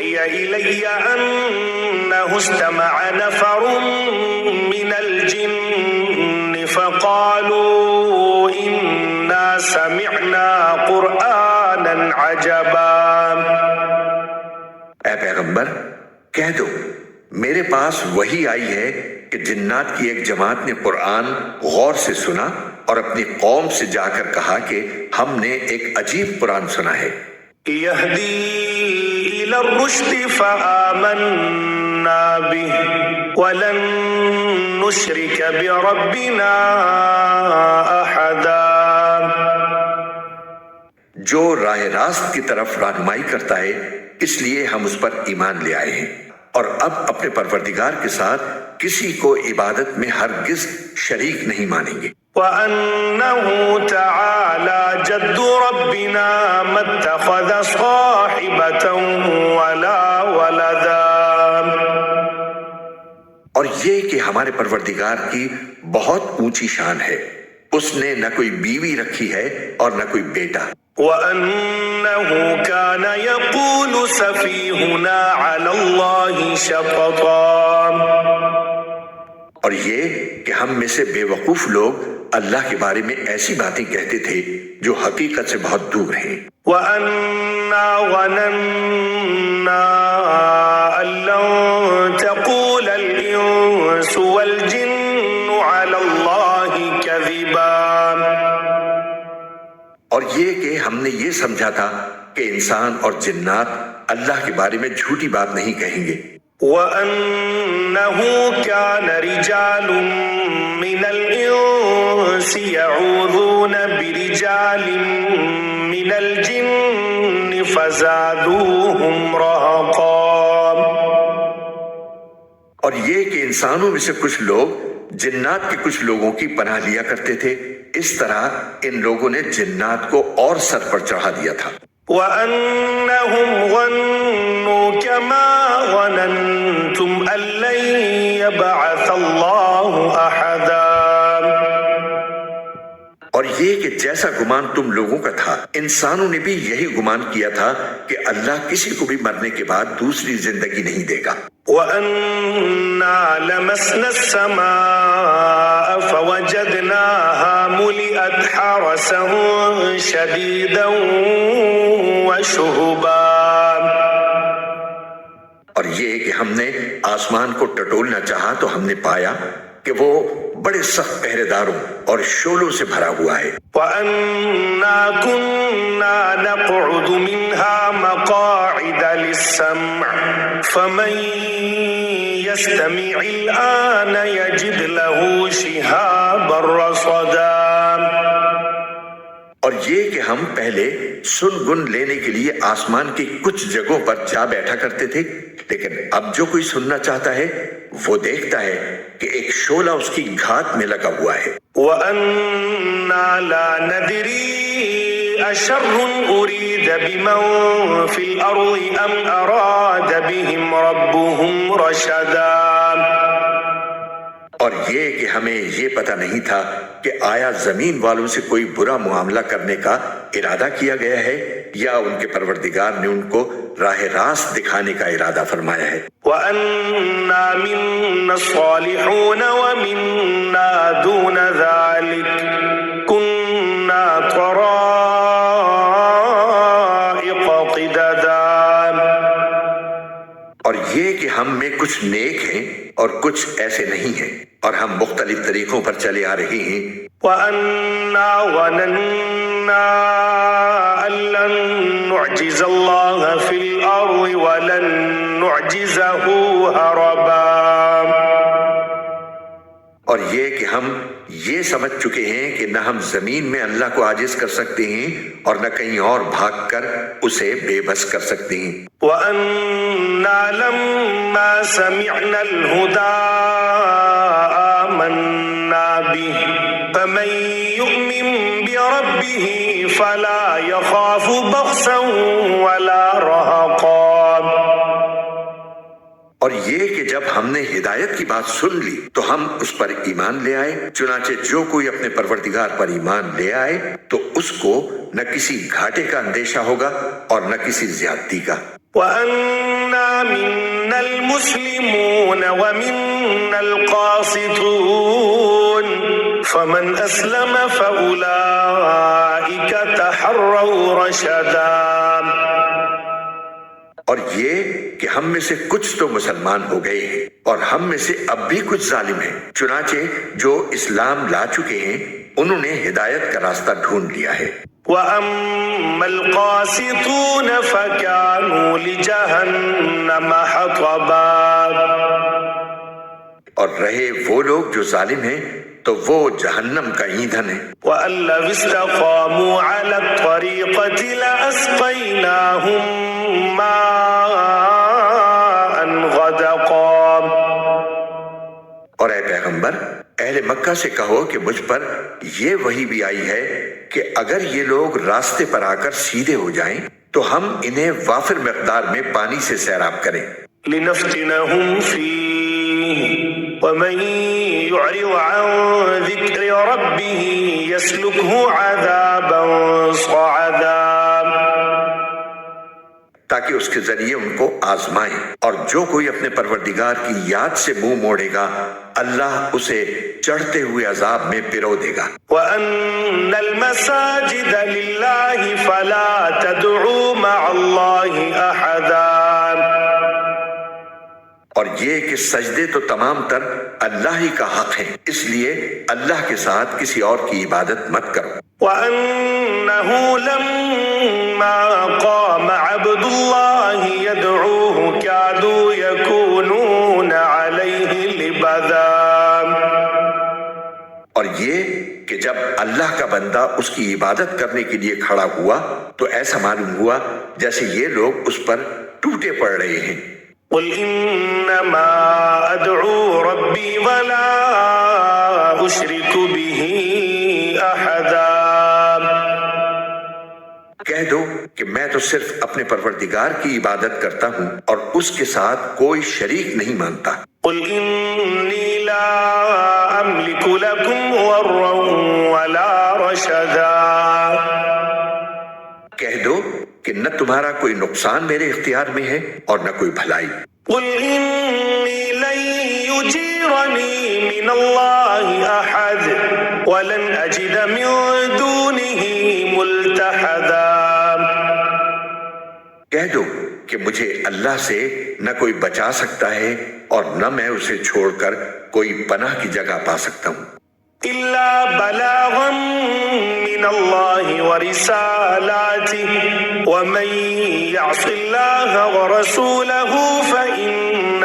اوحی الی انہ استمع نفر من الجن فقالوا انا سمعنا قرآنا عجبا۔ اے پیغمبر کہہ دو میرے پاس وحی آئی ہے کہ جنات کی ایک جماعت نے قرآن غور سے سنا اور اپنی قوم سے جا کر کہا کہ ہم نے ایک عجیب قرآن سنا ہے، یہدی الی الرشد فآمنا بہ ولن نشرک بربنا احدا۔ جو راہ راست کی طرف رہنمائی کرتا ہے اس لیے ہم اس پر ایمان لے آئے ہیں، اور اب اپنے پروردگار کے ساتھ کسی کو عبادت میں ہرگز شریک نہیں مانیں گے۔ وَأَنَّهُ تَعَالَى جَدُّ رَبِّنَا مَا اتَّخَذَ صَاحِبَةً وَلَا وَلَدًا۔ اور یہ کہ ہمارے پروردگار کی بہت اونچی شان ہے، اس نے نہ کوئی بیوی رکھی ہے اور نہ کوئی بیٹا۔ وَأَنَّهُ كَانَ يَقُولُ سَفِيهُنَا عَلَى اللَّهِ شَطَطًا۔ اور یہ کہ ہم میں سے بے وقوف لوگ اللہ کے بارے میں ایسی باتیں کہتے تھے جو حقیقت سے بہت دور ہیں۔ وَأَنَّا ظَنَنَّا أَن لَّن تَقُولَ الْإِنسُ وَالْجِنُّ عَلَى اللَّهِ كَذِبًا۔ اور یہ کہ ہم نے یہ سمجھا تھا کہ انسان اور جنات اللہ کے بارے میں جھوٹی بات نہیں کہیں گے۔ وَأَنَّهُ كَانَ رِجَالٌ مِّنَ الْإِنسِ يَعُوذُونَ بِرِجَالٍ مِّنَ الْجِنِّ فَزَادُوهُمْ رَهَقًا۔ اور یہ کہ انسانوں میں سے کچھ لوگ جنات کے کچھ لوگوں کی پناہ لیا کرتے تھے، اس طرح ان لوگوں نے جنات کو اور سر پر چڑھا دیا تھا۔ وَأَنَّهُمْ ظَنُّوا كَمَا ظَنَنْتُمْ أَن لَّن يَبْعَثَ اللَّهُ أَحَدًا۔ اور یہ کہ جیسا گمان تم لوگوں کا تھا انسانوں نے بھی یہی گمان کیا تھا کہ اللہ کسی کو بھی مرنے کے بعد دوسری زندگی نہیں دے گا۔ وَأَنَّا لَمَسْنَا السَّمَاءَ فَوَجَدْنَاهَا مُلِئَتْ حَرَسًا شَدِيدًا وَشُهُبًا۔ اور یہ کہ ہم نے آسمان کو ٹٹولنا چاہا تو ہم نے پایا کہ وہ بڑے سخت پہرے داروں اور شعلوں سے بھرا ہوا ہے۔ وَأَنَّا كُنَّا نَقْعُدُ مِنْهَا مَقَاعِدَ لِلسَّمْعِ فَمَن يَسْتَمِعِ الْآنَ يَجِدْ لَهُ شِهَابًا رَّصَدًا۔ اور یہ کہ ہم پہلے سن گن لینے کے لیے آسمان کی کچھ جگہوں پر جا بیٹھا کرتے تھے، لیکن اب جو کوئی سننا چاہتا ہے وہ دیکھتا ہے کہ ایک شعلہ اس کی گھات میں لگا ہوا ہے۔ وَأَنَّا لَا نَدْرِي أَشَرٌّ أُرِيدَ بِمَن فِي الْأَرْضِ أَمْ أَرَادَ بِهِمْ رَبُّهُمْ رَشَدًا۔ اور یہ کہ ہمیں یہ پتہ نہیں تھا کہ آیا زمین والوں سے کوئی برا معاملہ کرنے کا ارادہ کیا گیا ہے یا ان کے پروردگار نے ان کو راہ راست دکھانے کا ارادہ فرمایا ہے۔ وَأَنَّا مِنَّا الصَّالِحُونَ وَمِنَّا دُونَ ذَلِكَ كُنَّا طَرَائِقَ قِدَدًا۔ اور یہ کہ ہم میں کچھ نیک ہیں اور کچھ ایسے نہیں ہیں، اور ہم مختلف طریقوں پر چلے آ رہے ہیں۔ وَأَنَّا ظَنَنَّا أَن لَّن نُّعْجِزَ اللَّهَ فِي الْأَرْضِ وَلَن نُّعْجِزَهُ هَرَبًا۔ اور یہ کہ ہم یہ سمجھ چکے ہیں کہ نہ ہم زمین میں اللہ کو عاجز کر سکتے ہیں اور نہ کہیں اور بھاگ کر اسے بے بس کر سکتے ہیں۔ وَأَنَّا لَمَّا سَمِعْنَا الْهُدَىٰ آمَنَّا بِهِ فَمَن يُؤْمِن بِرَبِّهِ فَلَا يَخَافُ بَخْسًا وَلَا رَهَقًا۔ اور یہ کہ جب ہم نے ہدایت کی بات سن لی تو ہم اس پر ایمان لے آئے، چنانچہ جو کوئی اپنے پروردگار پر ایمان لے آئے تو اس کو نہ کسی گھاٹے کا اندیشہ ہوگا اور نہ کسی زیادتی کا۔ وَأَنَّا مِنَّا الْمُسْلِمُونَ وَمِنَّا الْقَاسِطُونَ فَمَنْ أَسْلَمَ فَأُولَئِكَ تَحَرَّوْا رَشَدًا۔ اور یہ کہ ہم میں سے کچھ تو مسلمان ہو گئے ہیں اور ہم میں سے اب بھی کچھ ظالم ہیں، چنانچہ جو اسلام لا چکے ہیں انہوں نے ہدایت کا راستہ ڈھونڈ لیا ہے۔ وَأَمَّا الْقَاسِطُونَ فَكَانُوا لِجَهَنَّمَ حَطَبًا۔ اور رہے وہ لوگ جو ظالم ہیں تو وہ جہنم کا ایندھن ہے۔ وَأَن لَّوِ اسْتَقَامُوا عَلَى الطَّرِيقَةِ لَأَسْقَيْنَاهُم مَّاءً غَدَقًا۔ اور اے پیغمبر، اہل مکہ سے کہو کہ مجھ پر یہ وحی بھی آئی ہے کہ اگر یہ لوگ راستے پر آ کر سیدھے ہو جائیں تو ہم انہیں وافر مقدار میں پانی سے سیراب کریں۔ لِنَفْتِنَهُمْ فِيهِ وَمَن يُعْرِضْ عَن ذِكْرِ رَبِّهِ يَسْلُكْهُ عَذَابًا صَعَدًا۔ تاکہ اس کے ذریعے ان کو آزمائیں، اور جو کوئی اپنے پروردگار کی یاد سے منہ موڑے گا اللہ اسے چڑھتے ہوئے عذاب میں پرو دے گا۔ وَأَنَّ الْمَسَاجِدَ لِلَّهِ فَلَا تَدْعُوا مَعَ اللَّهِ أَحَدًا۔ اور یہ کہ سجدے تو تمام تر اللہ ہی کا حق ہے، اس لیے اللہ کے ساتھ کسی اور کی عبادت مت کرو۔ وَأَنَّهُ لَمَّا قَامَ عَبْدُ اللَّهِ يَدْعُوهُ كَادُوا يَكُونُونَ عَلَيْهِ لِبَدًا۔ اور یہ کہ جب اللہ کا بندہ اس کی عبادت کرنے کے لیے کھڑا ہوا تو ایسا معلوم ہوا جیسے یہ لوگ اس پر ٹوٹے پڑ رہے ہیں۔ قُلْ إِنَّمَا أَدْعُو رَبِّي وَلَا أُشْرِكُ بِهِ أَحَدًا۔ کہہ دو کہ میں تو صرف اپنے پروردگار کی عبادت کرتا ہوں اور اس کے ساتھ کوئی شریک نہیں مانتا۔ قُلْ إِنِّي لَا أَمْلِكُ لَكُمْ ضَرًّا وَلَا رَشَدًا۔ کہہ دو کہ نہ تمہارا کوئی نقصان میرے اختیار میں ہے اور نہ کوئی بھلائی۔ قُلْ إِنِّي لَن يُجِيرَنِي مِنَ اللَّهِ أَحَدٌ وَلَنْ أَجِدَ مِن دُونِهِ مُلْتَحَدًا۔ کہہ دو کہ مجھے اللہ سے نہ کوئی بچا سکتا ہے اور نہ میں اسے چھوڑ کر کوئی پناہ کی جگہ پا سکتا ہوں۔ إِلَّا بَلَاغًا مِّنَ اللَّهِ وَرِسَالَاتِهِ وَمَن يَعْصِ اللَّهَ وَرَسُولَهُ فَإِنَّ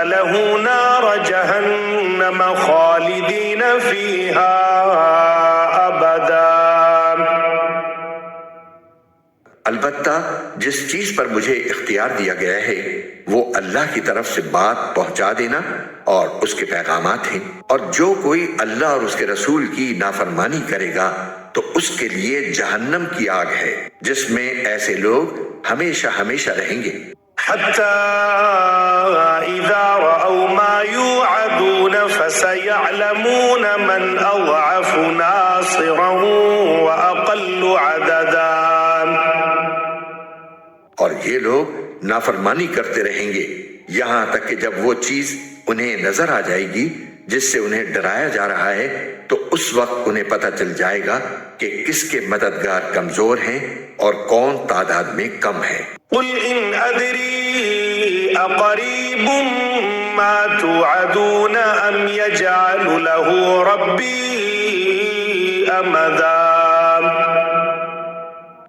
لَهُ نَارَ جَهَنَّمَ خَالِدِينَ فِيهَا أَبَدًا۔ البتہ جس چیز پر مجھے اختیار دیا گیا ہے وہ اللہ کی طرف سے بات پہنچا دینا اور اس کے پیغامات ہیں، اور جو کوئی اللہ اور اس کے رسول کی نافرمانی کرے گا تو اس کے لیے جہنم کی آگ ہے جس میں ایسے لوگ ہمیشہ ہمیشہ رہیں گے۔ حَتَّى إِذَا رَأَوْا مَا يُوعَدُونَ فَسَيَعْلَمُونَ مَنْ أَضْعَفُ نَاصِرًا وَأَقَلُّ عَدَدًا۔ اور یہ لوگ نافرمانی کرتے رہیں گے یہاں تک کہ جب وہ چیز انہیں نظر آ جائے گی جس سے انہیں ڈرایا جا رہا ہے تو اس وقت انہیں پتہ چل جائے گا کہ کس کے مددگار کمزور ہیں اور کون تعداد میں کم ہے۔ قُلْ إِنْ أَدْرِي أَقَرِيبٌ مَّا تُوعَدُونَ أَمْ يَجْعَلُ لَهُ رَبِّي أَمَدًا۔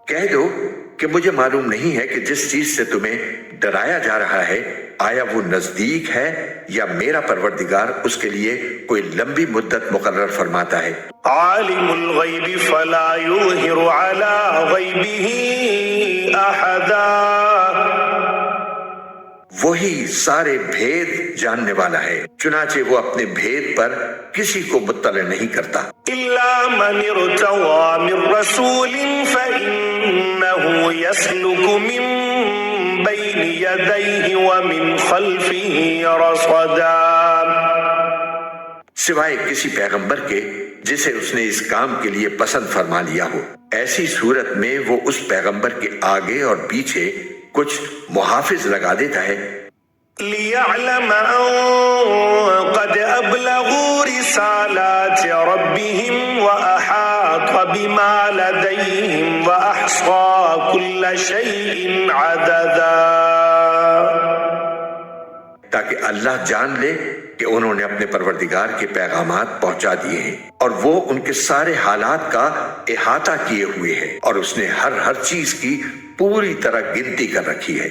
کہہ دو کہ مجھے معلوم نہیں ہے کہ جس چیز سے تمہیں ڈرایا جا رہا ہے آیا وہ نزدیک ہے یا میرا پروردگار اس کے لیے کوئی لمبی مدت مقرر فرماتا ہے۔ عالم الغیب فلا یظہر علی غیبہ احدا۔ وہی سارے بھید جاننے والا ہے چنانچہ وہ اپنے بھید پر کسی کو مطلع نہیں کرتا۔ الا من ارتضى من رسول فإنه يسلك من بين يديه ومن خلفه رصدا۔ سوائے کسی پیغمبر کے جسے اس نے اس کام کے لیے پسند فرما لیا ہو۔ ایسی صورت میں وہ اس پیغمبر کے آگے اور پیچھے کچھ محافظ لگا دیتا ہے، لِيَعْلَمَ أَن قَدْ أَبْلَغُوا رِسَالَاتِ رَبِّهِمْ وَأَحَاطَ بِمَا لَدَيْهِمْ وَأَحْصَىٰ كُلَّ شَيْءٍ عَدَدًا، تاکہ اللہ جان لے کہ انہوں نے اپنے پروردگار کے پیغامات پہنچا دیے ہیں اور وہ ان کے سارے حالات کا احاطہ کیے ہوئے ہیں، اور اس نے ہر چیز کی پوری طرح گنتی کر رکھی ہے۔